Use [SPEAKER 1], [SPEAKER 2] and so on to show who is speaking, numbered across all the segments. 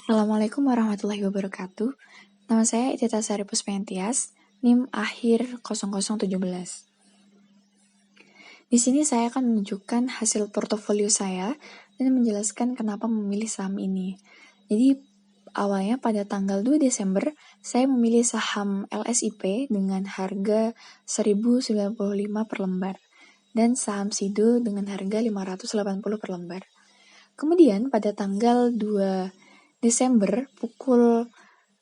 [SPEAKER 1] Assalamualaikum warahmatullahi wabarakatuh. Nama saya Itita Sari Puspentias, NIM akhir 0017. Di sini saya akan menunjukkan hasil portofolio saya dan menjelaskan kenapa memilih saham ini. Jadi awalnya pada tanggal 2 Desember, saya memilih saham LSIP dengan harga 1095 per lembar dan saham SIDO dengan harga 580 per lembar. Kemudian pada tanggal 2 Desember pukul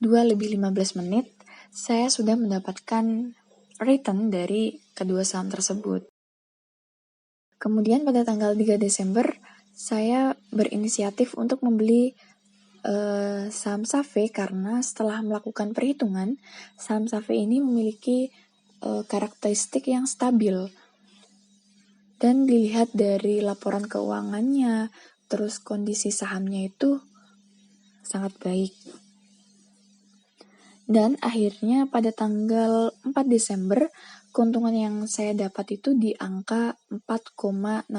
[SPEAKER 1] 2:15 saya sudah mendapatkan return dari kedua saham tersebut. Kemudian pada tanggal 3 Desember saya berinisiatif untuk membeli saham SAVE karena setelah melakukan perhitungan, saham SAVE ini memiliki karakteristik yang stabil. Dan dilihat dari laporan keuangannya, terus kondisi sahamnya itu sangat baik. Dan akhirnya pada tanggal 4 Desember, keuntungan yang saya dapat itu di angka 4,16%.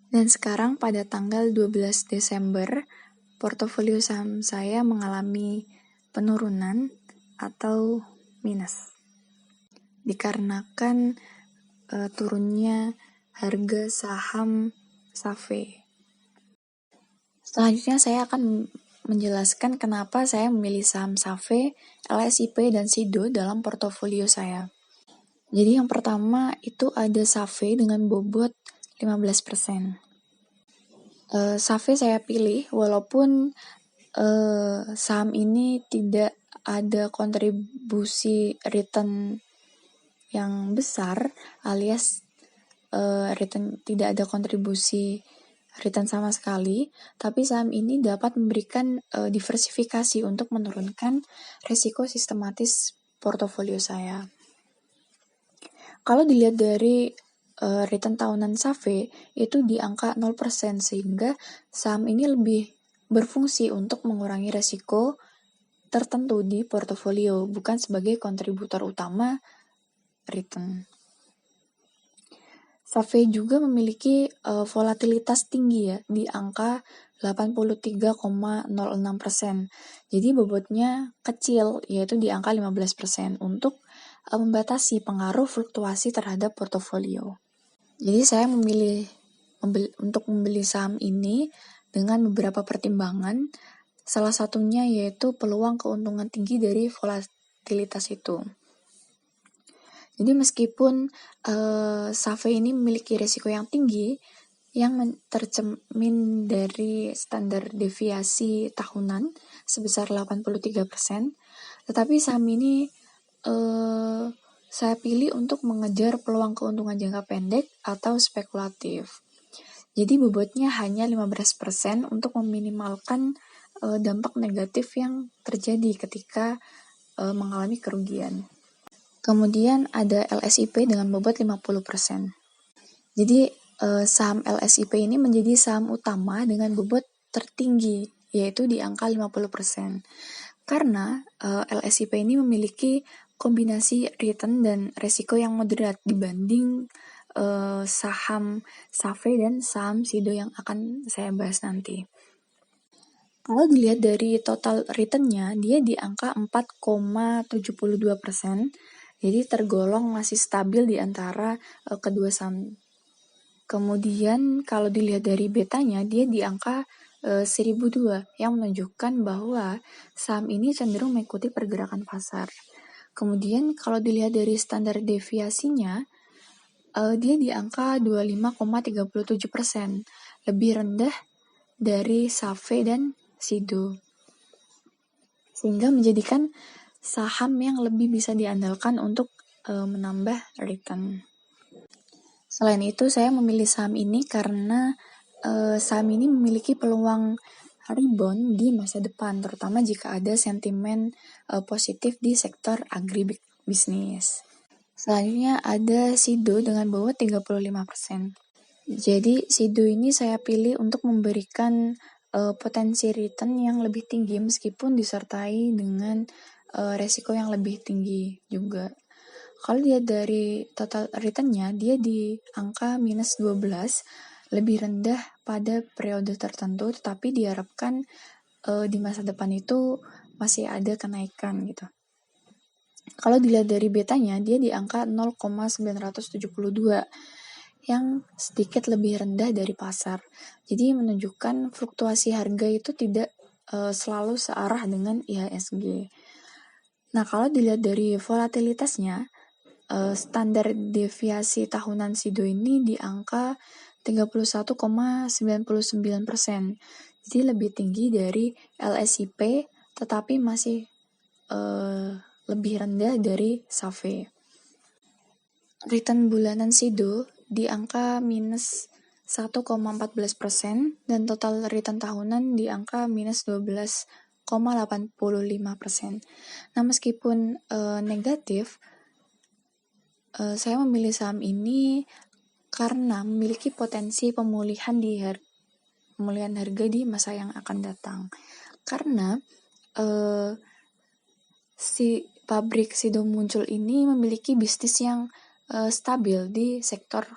[SPEAKER 1] Dan sekarang pada tanggal 12 Desember, portofolio saham saya mengalami penurunan atau minus. Dikarenakan turunnya harga saham SAVE. Selanjutnya saya akan menjelaskan kenapa saya memilih saham SAVE, LSIP, dan SIDO dalam portofolio saya. Jadi yang pertama itu ada SAVE dengan bobot 15%. SAVE saya pilih walaupun saham ini tidak ada kontribusi return yang besar alias return tidak ada kontribusi return sama sekali, tapi saham ini dapat memberikan diversifikasi untuk menurunkan risiko sistematis portofolio saya. Kalau dilihat dari return tahunan SAVE itu di angka 0% sehingga saham ini lebih berfungsi untuk mengurangi risiko tertentu di portofolio, bukan sebagai kontributor utama return. SAVE juga memiliki volatilitas tinggi ya, di angka 83,06%. Jadi bobotnya kecil, yaitu di angka 15% untuk membatasi pengaruh fluktuasi terhadap portofolio. Jadi saya memilih untuk membeli saham ini dengan beberapa pertimbangan, salah satunya yaitu peluang keuntungan tinggi dari volatilitas itu. Jadi meskipun SAVE ini memiliki risiko yang tinggi yang tercermin dari standar deviasi tahunan sebesar 83%, tetapi saham ini saya pilih untuk mengejar peluang keuntungan jangka pendek atau spekulatif. Jadi bobotnya hanya 15% untuk meminimalkan dampak negatif yang terjadi ketika mengalami kerugian. Kemudian ada LSIP dengan bobot 50%. Jadi saham LSIP ini menjadi saham utama dengan bobot tertinggi, yaitu di angka 50%. Karena LSIP ini memiliki kombinasi return dan resiko yang moderat dibanding saham SAVE dan saham SIDO yang akan saya bahas nanti. Kalau dilihat dari total return-nya, dia di angka 4,72%. Jadi tergolong masih stabil di antara kedua saham. Kemudian kalau dilihat dari betanya, dia di angka 1002 yang menunjukkan bahwa saham ini cenderung mengikuti pergerakan pasar. Kemudian kalau dilihat dari standar deviasinya, dia di angka 25,37%, lebih rendah dari SAVE dan SIDO. Sehingga menjadikan saham yang lebih bisa diandalkan untuk menambah return. Selain itu, saya memilih saham ini karena saham ini memiliki peluang rebound di masa depan, terutama jika ada sentimen positif di sektor agribisnis. Selanjutnya ada SIDO dengan bobot 35%. Jadi SIDO ini saya pilih untuk memberikan potensi return yang lebih tinggi meskipun disertai dengan resiko yang lebih tinggi juga. Kalau lihat dari total return-nya, dia di angka minus 12 lebih rendah pada periode tertentu, tetapi diharapkan di masa depan itu masih ada kenaikan gitu. Kalau dilihat dari betanya, dia di angka 0,972 yang sedikit lebih rendah dari pasar. Jadi menunjukkan fluktuasi harga itu tidak selalu searah dengan IHSG. Nah, kalau dilihat dari volatilitasnya, standar deviasi tahunan SIDO ini di angka 31,99%. Jadi lebih tinggi dari LSIP, tetapi masih lebih rendah dari SAVE. Return bulanan SIDO di angka minus 1,14% dan total return tahunan di angka minus 12,85%. Nah, meskipun negatif, saya memilih saham ini karena memiliki potensi pemulihan harga di masa yang akan datang. Karena si pabrik Sido Muncul ini memiliki bisnis yang stabil di sektor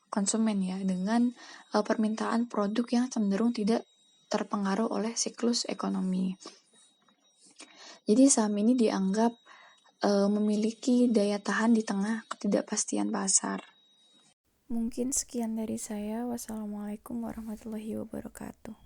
[SPEAKER 1] konsumen ya, dengan permintaan produk yang cenderung tidak terpengaruh oleh siklus ekonomi. Jadi saham ini dianggap memiliki daya tahan di tengah ketidakpastian pasar. Mungkin sekian dari saya. Wassalamualaikum warahmatullahi wabarakatuh.